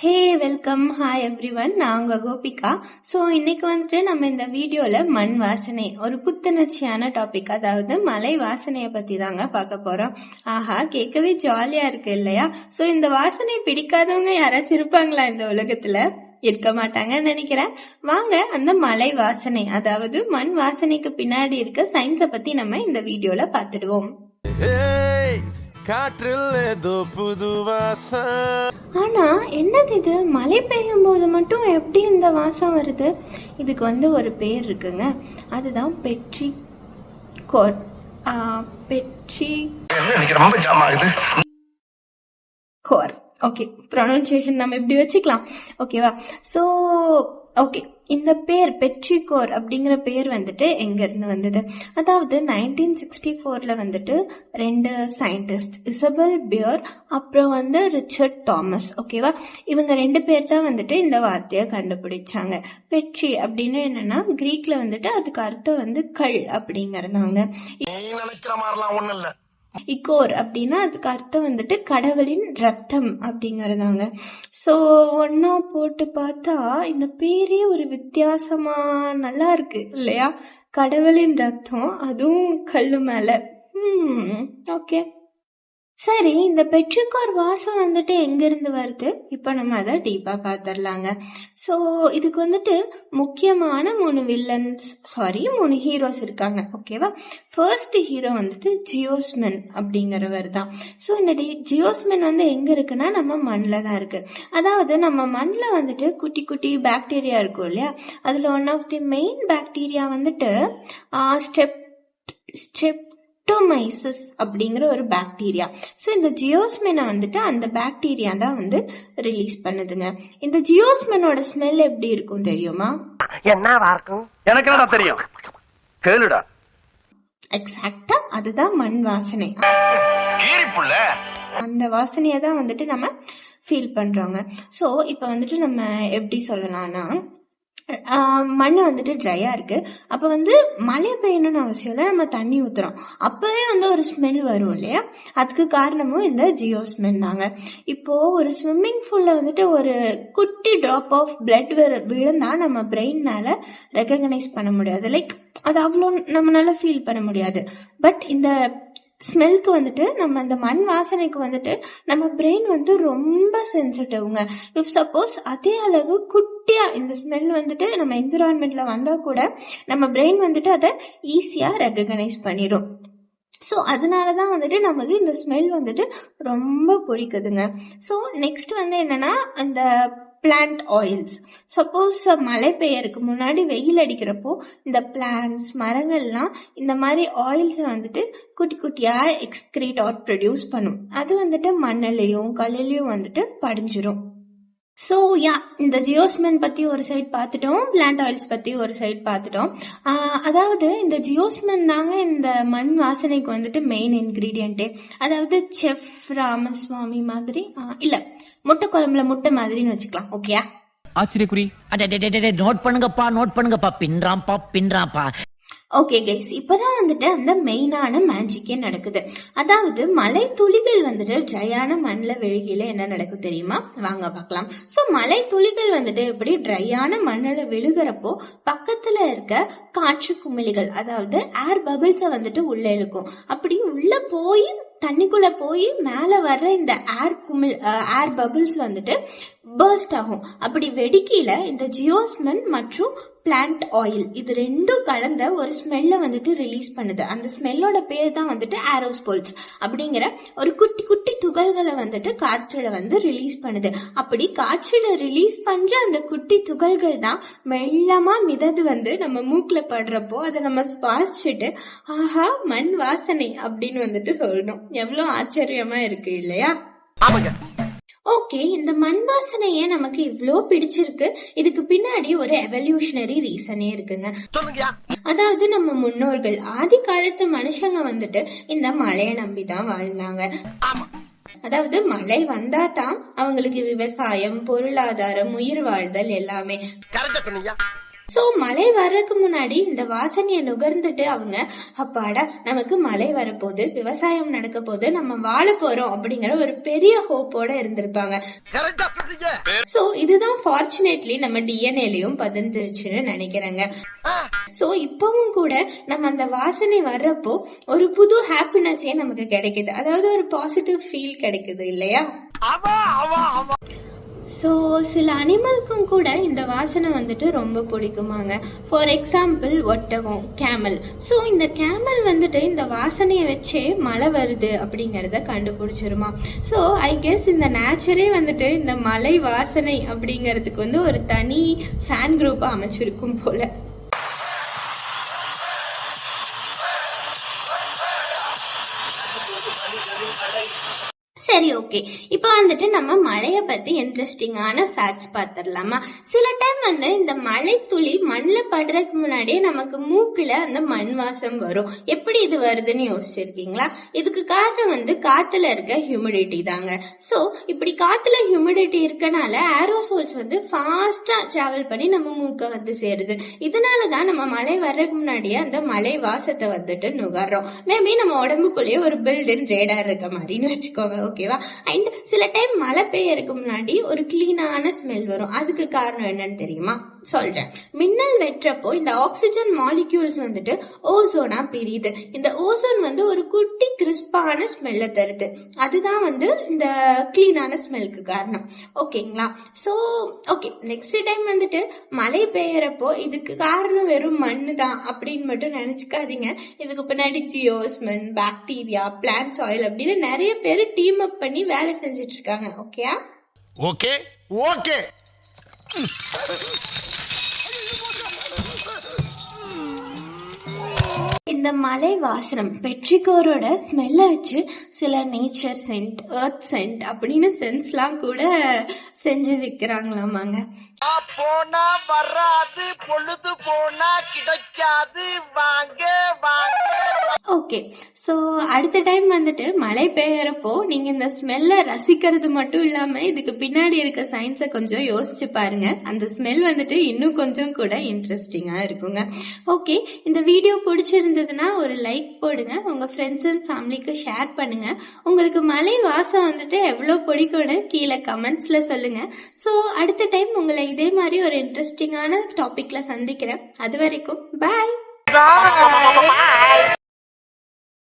ஹே welcome, hi everyone. நான் உங்க Gopika. So இன்னைக்கு வந்துட்டு நம்ம இந்த வீடியோல மண் வாசனை ஒரு புத்துணர்ச்சியான டாபிக், அதாவது மலை வாசனைய பத்தி தாங்க பார்க்க போறோம். ஆஹா, கேட்கவே ஜாலியா இருக்கு இல்லையா? ஸோ இந்த வாசனை பிடிக்காதவங்க யாராச்சும் இருப்பாங்களா இந்த உலகத்துல? இருக்க மாட்டாங்கன்னு நினைக்கிறேன். வாங்க அந்த மலை வாசனை, அதாவது மண் வாசனைக்கு பின்னாடி இருக்க சயின்ஸை பத்தி நம்ம இந்த வீடியோல பார்த்துடுவோம். காற்றில் ஏதோ புது வாசம். ஆனா என்னது இது? மழை பெய்யும் போது மட்டும் எப்படி இந்த வாசம் வருது? இதுக்கு ஒரு பேர் இருக்குங்க. அதுதான் பெட்ரி கோர். கோர். ஓகே, ப்ரொனன்சியேஷன் நம்ம இப்படி வச்சுக்கலாம். ஓகேவா? ஸோ ஓகே, இந்த பேர் பெட்ரிகோர் அப்படிங்கிற பேர் வந்துட்டு எங்க இருந்து வந்தது? அதாவது 1964ல வந்துட்டு ரெண்டு சயின்டிஸ்ட், இசபெல் பியர் அப்புறம் ரிச்சர்ட் தாமஸ், ஓகேவா, இவங்க ரெண்டு பேர் தான் வந்துட்டு இந்த வார்த்தையை கண்டுபிடிச்சாங்க. பெட்ரி அப்படின்னு என்னன்னா கிரீக்ல வந்துட்டு அதுக்கு அர்த்தம் கல் அப்படிங்கறதாங்க. இக்கோர் அப்படின்னா அதுக்கு அர்த்தம் வந்துட்டு கடவுளின் ரத்தம் அப்படிங்கறதாங்க. ஸோ ஒன்னா போட்டு பார்த்தா இந்த பேரே ஒரு வித்தியாசமா நல்லா இருக்கு இல்லையா? கடவுளின் ரத்தம், அதுவும் கல்லு மேல. ஓகே, சரி, இந்த பெட்ரிகோர் வாசம் வந்துட்டு எங்க இருந்து வருது? இப்ப நம்ம அதை டீப்பா பாத்திரலாங்க. சோ இதுக்கு முக்கியமான 3 ஹீரோஸ் இருக்காங்க, ஓகேவா? ஃபர்ஸ்ட் ஹீரோ ஜியோஸ்மென் அப்படிங்கிறவர் தான். ஸோ இந்த ஜியோஸ்மென் எங்க இருக்குன்னா நம்ம மண்ணில் தான் இருக்கு. அதாவது நம்ம மண்ணில் குட்டி குட்டி பாக்டீரியா இருக்கும் இல்லையா? அதுல one of the main bacteria streptomyces அப்படிங்கிற ஒரு பாக்டீரியா. ஸோ இந்த ஜியோஸ்மெனை அந்த பாக்டீரியா தான் ரிலீஸ் பண்ணுதுங்க. இந்த ஜியோஸ்மெனோட ஸ்மெல் எப்படி இருக்கும் தெரியுமா? என்னவா இருக்கும்? எனக்கு என்ன தெரியும், கேளுடா. எக்ஸாக்டா அதுதான் மண் வாசனை. அந்த வாசனையை தான் நம்ம ஃபீல் பண்றோங்க. ஸோ இப்போ நம்ம எப்படி சொல்லலாம்னா, மண் ட்ரையா இருக்கு. அப்ப மழை பெய்யணும்னு அவசியம் இல்லை, நம்ம தண்ணி ஊத்துறோம், அப்பவே ஒரு ஸ்மெல் வரும் இல்லையா? அதுக்கு காரணமும் இந்த ஜியோஸ்மென் தாங்க. இப்போ ஒரு ஸ்விம்மிங் பூல்ல ஒரு குட்டி டிராப் ஆஃப் பிளட் விழுந்தா நம்ம பிரெயின்னால ரெகக்னைஸ் பண்ண முடியாது, லைக் அது அவ்வளோ நம்மளால ஃபீல் பண்ண முடியாது. பட் இந்த ஸ்மெல்க்கு நம்ம அந்த மண் வாசனைக்கு நம்ம பிரெயின் ரொம்ப சென்சிட்டிவ்ங்க. இஃப் சப்போஸ் அதே அளவு குட்டியா இந்த ஸ்மெல் நம்ம என்விரான்மெண்ட்ல வந்தா கூட நம்ம பிரெயின் அதை ஈஸியா ரெகக்னைஸ் பண்ணிடும். ஸோ அதனாலதான் நமக்கு இந்த ஸ்மெல் ரொம்ப பிடிக்குதுங்க. ஸோ நெக்ஸ்ட் என்னன்னா அந்த பிளான்ட் ஆயில்ஸ். சப்போஸ் மழை பெய்யறதுக்கு முன்னாடி வெயில் அடிக்கிறப்போ இந்த பிளான்ட்ஸ், மரங்கள்லாம் இந்த மாதிரி ஆயில்ஸ் குட்டி குட்டியா எக்ஸ்கிரீட் ஆர் ப்ரொடியூஸ் பண்ணும். அது மண்ணிலையும் கல்லுலையும் படிஞ்சிரும். ஸோ இந்த ஜியோஸ்மென் பத்தி ஒரு சைட் பார்த்துட்டோம், பிளான்ட் ஆயில்ஸ் பத்தி ஒரு சைட் பார்த்துட்டோம். அதாவது இந்த ஜியோஸ்மென் தாங்க இந்த மண் வாசனைக்கு மெயின் இன்கிரீடியன்ட்டே. அதாவது செஃப் ராமசுவாமி மாதிரி இல்ல, முட்டை குழம்புல முட்டை மாதிரின்னு வச்சுக்கலாம், ஓகே? ஆச்சரியக்குறி. நோட் பண்ணுங்கப்பா, பின்றாம்பா. ஓகே கைஸ், இப்பதான் அந்த மெயினான மேஜிக்கே நடக்குது. அதாவது மழை துளிகள் ட்ரையான மண்ணில் விழுகையில என்ன நடக்கும் தெரியுமா? வாங்க பார்க்கலாம். ஸோ மழை துளிகள் எப்படி ட்ரையான மண்ணில் விழுகிறப்போ பக்கத்துல இருக்க காற்று குமிழிகள், அதாவது ஏர் பபிள்ஸை உள்ள இருக்கும். அப்படி உள்ள போய் தண்ணிக்குள்ள போய் மேல வர்ற இந்த ஏர் பபிள்ஸ் பர்ஸ்ட் ஆகும். அப்படி வெடிக்கையில இந்த ஜியோஸ்மென் மற்றும் பிளான்ட் ஆயில் இது ரெண்டும் கலந்த ஒரு ஸ்மெல்ல ரிலீஸ் பண்ணுது. அந்த ஸ்மெல்லோட பேர் தான் ஏரோஸ்போல்ஸ் அப்படிங்கிற ஒரு குட்டி குட்டி துகள்களை காற்றுல ரிலீஸ் பண்ணுது. அப்படி காற்றுல ரிலீஸ் பண்ற அந்த குட்டி துகள்கள் தான் மெல்லமா மிதந்து நம்ம மூக்குல படுறப்போ அதை நம்ம சுவாசிச்சுட்டு ஆஹா மண் வாசனை அப்படின்னு சொல்றோம். எவ்வளவு ஆச்சரியமா இருக்கு இல்லையா? ஓகே, இந்த மண் வாசனைய நமக்கு இவ்ளோ பிடிச்சிருக்கு. இதுக்கு பின்னாடி ஒரு எவல்யூஷனரி ரீசனே இருக்குங்க. அதாவது நம்ம முன்னோர்கள் ஆதி காலத்து மனுஷங்க இந்த மழையை நம்பிதான் வாழ்ந்தாங்க. அதாவது மழை வந்தா தான் அவங்களுக்கு விவசாயம், பொருளாதாரம், உயிர் வாழ்தல் எல்லாமே. சோ மழை வர்றதுக்கு முன்னாடி இந்த வாசனையை நுகர்ந்துட்டு அவங்க அப்பாடா நமக்கு மழை வரப்போகுது, விவசாயம் நடக்க போது, நம்ம வாழ போறோம் அப்படிங்கிற ஒரு பெரிய ஹோப்போட இருந்திருப்பாங்க. சோ ஃபார்ச்சுனேட்லி நம்ம டிஎன்ஏலயும் பதிஞ்சிருச்சுன்னு நினைக்கிறேங்க. சோ இப்பவும் கூட நம்ம அந்த வாசனை வர்றப்போ ஒரு புது ஹாப்பினஸே நமக்கு கிடைக்குது, அதாவது ஒரு பாசிட்டிவ் ஃபீல் கிடைக்குது இல்லையா? ஸோ சில அனிமலுக்கும் கூட இந்த வாசனை வந்துட்டு ரொம்ப பிடிக்குமாங்க. ஃபார் எக்ஸாம்பிள் ஒட்டகம், கேமல். ஸோ இந்த கேமல் வந்துட்டு இந்த வாசனையை வச்சே மழை வருது அப்படிங்கிறத கண்டுபிடிச்சிருமா. ஸோ ஐ கெஸ் இந்த நேச்சரே வந்துட்டு இந்த மலை வாசனை அப்படிங்கிறதுக்கு வந்து ஒரு தனி ஃபேன் குரூப் அமைச்சிருக்கும் போல. சரி, ஓகே. இப்போ வந்துட்டு நம்ம மழைய பத்தி இன்ட்ரெஸ்டிங்கான ஃபேக்ட்ஸ் பார்த்துடலாமா? சில டைம் வந்து இந்த மழை துளி மண்ணில் படுறதுக்கு முன்னாடியே நமக்கு மூக்குல அந்த மண் வாசம் வரும். எப்படி இது வருதுன்னு யோசிச்சிருக்கீங்களா? இதுக்கு காரணம் வந்து காத்துல இருக்க ஹியூமிடிட்டி தாங்க. ஸோ இப்படி காத்துல ஹியூமிடிட்டி இருக்கனால ஏரோசோல்ஸ் வந்து ஃபாஸ்டா டிராவல் பண்ணி நம்ம மூக்க வந்து சேருது. இதனாலதான் நம்ம மழை வர்றதுக்கு முன்னாடியே அந்த மழை வாசத்தை வந்துட்டு நுகர்றோம். மேபி நம்ம உடம்புக்குள்ளேயே ஒரு பில்டின் ரேடார் இருக்க மாதிரின்னு வச்சுக்கோங்க, ஓகேவா? அண்ட் சில டைம் மழை பெய்யறதுக்கு முன்னாடி ஒரு கிளீனான ஸ்மெல் வரும். அதுக்கு காரணம் என்னன்னு தெரியுமா? சொல்றேன். மின்னல் வெட்டுறப்போ இந்த ஆக்சிஜன் மாலிக்யூல்ஸ் வந்துட்டு ஓசோனா பிரியுது. இந்த ஓசோன் வந்து ஒரு குட்டி கிறிஸ்பான ஸ்மெல்ல தருது. அதுதான் வந்து இந்த கிளீனான ஸ்மெல்க்கு காரணம். ஓகேங்களா? சோ ஓகே, நெக்ஸ்ட் டைம் வந்துட்டு மழை பெய்யறப்போ இதுக்கு காரணம் வெறும் மண்ணு தான் அப்படின்னு மட்டும் நினைச்சுக்காதீங்க. இதுக்கு பின்னாடி ஜியோஸ்மின், பாக்டீரியா, பிளான்ட் ஆயில் அப்படின்னு நிறைய பேர் டீம் அப் பண்ணி வேலை செஞ்சுட்டு இருக்காங்க. ஓகேயா? Okay okay. இந்த மலை வாசனம் பெட்ரிகோரோட ஸ்மெல்ல வச்சு சில நேச்சர் சென்ட், எர்த் சென்ட் அப்படின்னு சென்ஸ்லாம் கூட செஞ்சு விற்கிறாங்களாமாங்க. போனா வராது, பொழுது போனா கிடைக்காது, வாங்க வாங்க. ஓகே, ஸோ அடுத்த டைம் வந்துட்டு மழை பெய்யறப்போ நீங்க இந்த ஸ்மெல்ல ரசிக்கிறது மட்டும் இல்லாம இதுக்கு பின்னாடி இருக்க சயின்ஸை கொஞ்சம் யோசிச்சு பாருங்க. அந்த ஸ்மெல் வந்துட்டு இன்னும் கொஞ்சம் கூட இன்ட்ரெஸ்டிங்கா இருக்குங்க. ஓகே, இந்த வீடியோ பிடிச்சிருந்ததுன்னா ஒரு லைக் போடுங்க, உங்க ஃப்ரெண்ட்ஸ் அண்ட் ஃபேமிலிக்கு ஷேர் பண்ணுங்க. உங்களுக்கு மலை வாசம் வந்துட்டு எவ்வளோ பிடிக்கும்னு கீழே கமெண்ட்ஸ்ல சொல்லுங்க. ஸோ அடுத்த டைம் உங்களை இதே மாதிரி ஒரு இன்ட்ரெஸ்டிங்கான டாபிக்ல சந்திக்கிறேன். அது வரைக்கும் பாய்.